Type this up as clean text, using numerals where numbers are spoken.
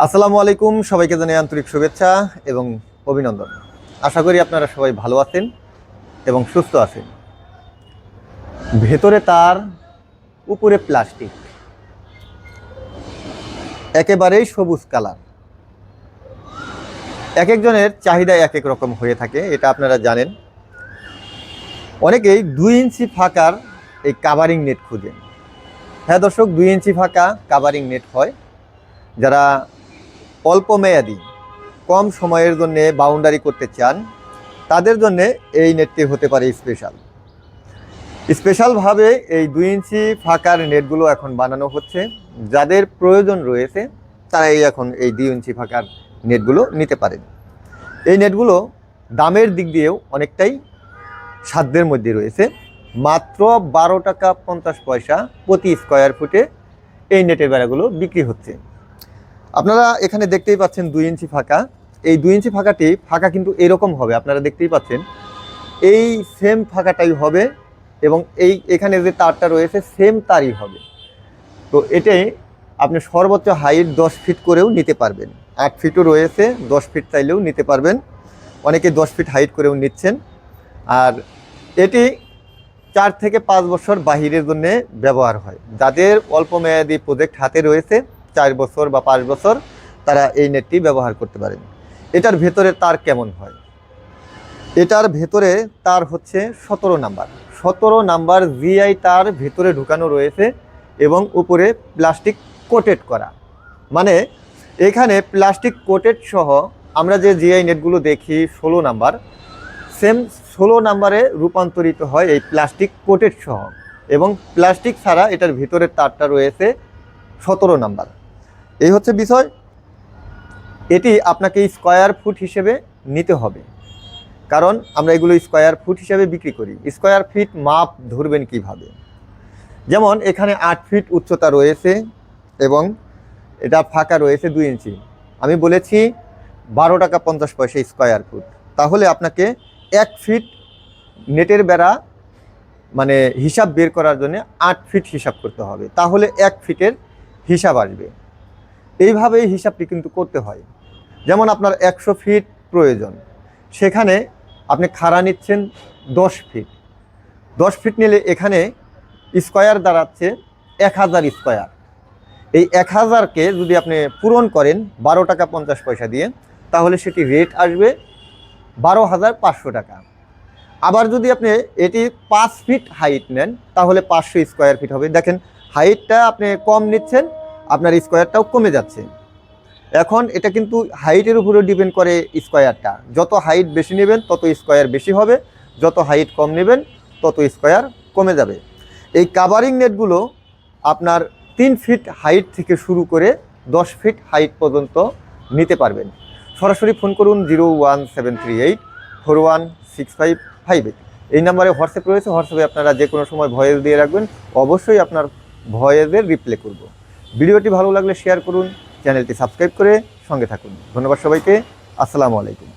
আসসালামু আলাইকুম, সবাইকে জানাই আন্তরিক শুভেচ্ছা এবং অভিনন্দন। আশা করি আপনারা সবাই ভালো আছেন এবং সুস্থ আছেন। ভেতরে তার, উপরে প্লাস্টিক, একেবারেই সবুজ কালার। এক একজনের চাহিদা এক এক রকম হয়ে থাকে, এটা আপনারা জানেন। অনেকেই 2 ইঞ্চি ফাঁকার এই কাভারিং নেট খুঁজেন। হ্যাঁ দর্শক, 2 ইঞ্চি ফাঁকা কাভারিং নেট হয়। যারা অল্প মেয়াদি কম সময়ের জন্য বাউন্ডারি করতে চান, তাদের জন্য এই নেটটি হতে পারে স্পেশালভাবে এই 2 ইঞ্চি ফাঁকার নেটগুলো এখন বানানো হচ্ছে। যাদের প্রয়োজন রয়েছে তারাই এখন এই 2 ইঞ্চি ফাঁকার নেটগুলো নিতে পারেন। এই নেটগুলো দামের দিক দিয়েও অনেকটাই সাধ্যের মধ্যে রয়েছে। মাত্র 12 টাকা 50 পয়সা প্রতি স্কোয়ার ফুটে এই নেটের বেড়াগুলো বিক্রি হচ্ছে। আপনারা এখানে দেখতেই পাচ্ছেন 2 ইঞ্চি ফাঁকা। এই 2 ইঞ্চি ফাঁকা কিন্তু এরকম হবে, আপনারা দেখতেই পাচ্ছেন। এই সেম ফাঁকাটাই হবে এবং এখানে যে তারটা রয়েছে সেম তারই হবে। তো এটাই আপনি সর্বোচ্চ হাইট 10 ফিট করেও নিতে পারবেন। 8 ফিটও রয়েছে, 10 ফিট চাইলেও নিতে পারবেন। অনেকে 10 ফিট হাইট করেও নিচ্ছেন। আর এটি 4 থেকে 5 বছর বাহিরের জন্য ব্যবহার হয়। যাদের অল্প মেয়াদি প্রজেক্ট হাতে রয়েছে 4 বছর বা 5 বছর, তারা এই নেটটি ব্যবহার করতে পারেন। এটার ভেতরে তার কেমন হয়? এটার ভেতরে তার হচ্ছে 17 নাম্বার জিআই তার ভেতরে ঢুকানো রয়েছে এবং উপরে প্লাস্টিক কোটেড করা। মানে এখানে প্লাস্টিক কোটেড সহ আমরা যে জিআই নেটগুলো দেখি 16 নাম্বার, সেম 16 নাম্বারে রূপান্তরিত হয় এই প্লাস্টিক কোটেড সহ। এবং প্লাস্টিক ছাড়া এটার ভিতরের তারটা রয়েছে 17 নাম্বার। এই হচ্ছে বিষয়। এটি আপনাকে স্কোয়ার ফুট হিসেবে নিতে হবে, কারণ আমরা এগুলো স্কোয়ার ফুট হিসেবে বিক্রি করি। স্কোয়ার ফিট মাপ ধরবেন কিভাবে? যেমন এখানে 8 ফিট উচ্চতা রয়েছে এবং এটা ফাঁকা রয়েছে 2 ইঞ্চি। আমি বলেছি 12 টাকা 50 পয়সা স্কোয়ার ফুট। তাহলে আপনাকে 1 ফিট নেটের বেড়া মানে হিসাব বের করার জন্য 8 ফিট হিসাব করতে হবে, তাহলে 1 ফিটের হিসাব আসবে। এইভাবেই হিসাবটি কিন্তু করতে হয়। যেমন আপনার 100 ফিট প্রয়োজন, সেখানে আপনি খাড়া নিচ্ছেন 10 ফিট। 10 ফিট নিলে এখানে স্কোয়ার দাঁড়াচ্ছে 1000 স্কোয়ার। এই 1000কে যদি আপনি পূরণ করেন 12 টাকা 50 পয়সা দিয়ে, তাহলে সেটি রেট আসবে 12,500 টাকা। আবার যদি আপনি এটি 5 ফিট হাইট নেন, তাহলে 500 স্কোয়ার ফিট হবে। দেখেন হাইটটা আপনি কম নিচ্ছেন, আপনার স্কোয়ারটাও কমে যাচ্ছে। এখন এটা কিন্তু হাইটের উপরে ডিপেন্ড করে স্কোয়ারটা। যত হাইট বেশি নেবেন তত স্কোয়ার বেশি হবে, যত হাইট কম নেবেন তত স্কোয়ার কমে যাবে। এই কাভারিং নেটগুলো আপনার 3 ফিট হাইট থেকে শুরু করে 10 ফিট হাইট পর্যন্ত নিতে পারবেন। সরাসরি ফোন করুন 01738416558। এই নাম্বারে হোয়াটসঅ্যাপ রয়েছে। হোয়াটসঅ্যাপে আপনারা যে কোনো সময় ভয়েস দিয়ে রাখবেন, অবশ্যই আপনার ভয়েসের রিপ্লাই করব। ভিডিওটি ভালো লাগলে শেয়ার করুন, চ্যানেলটি সাবস্ক্রাইব করে সঙ্গে থাকুন। ধন্যবাদ সবাইকে। আসসালামু আলাইকুম।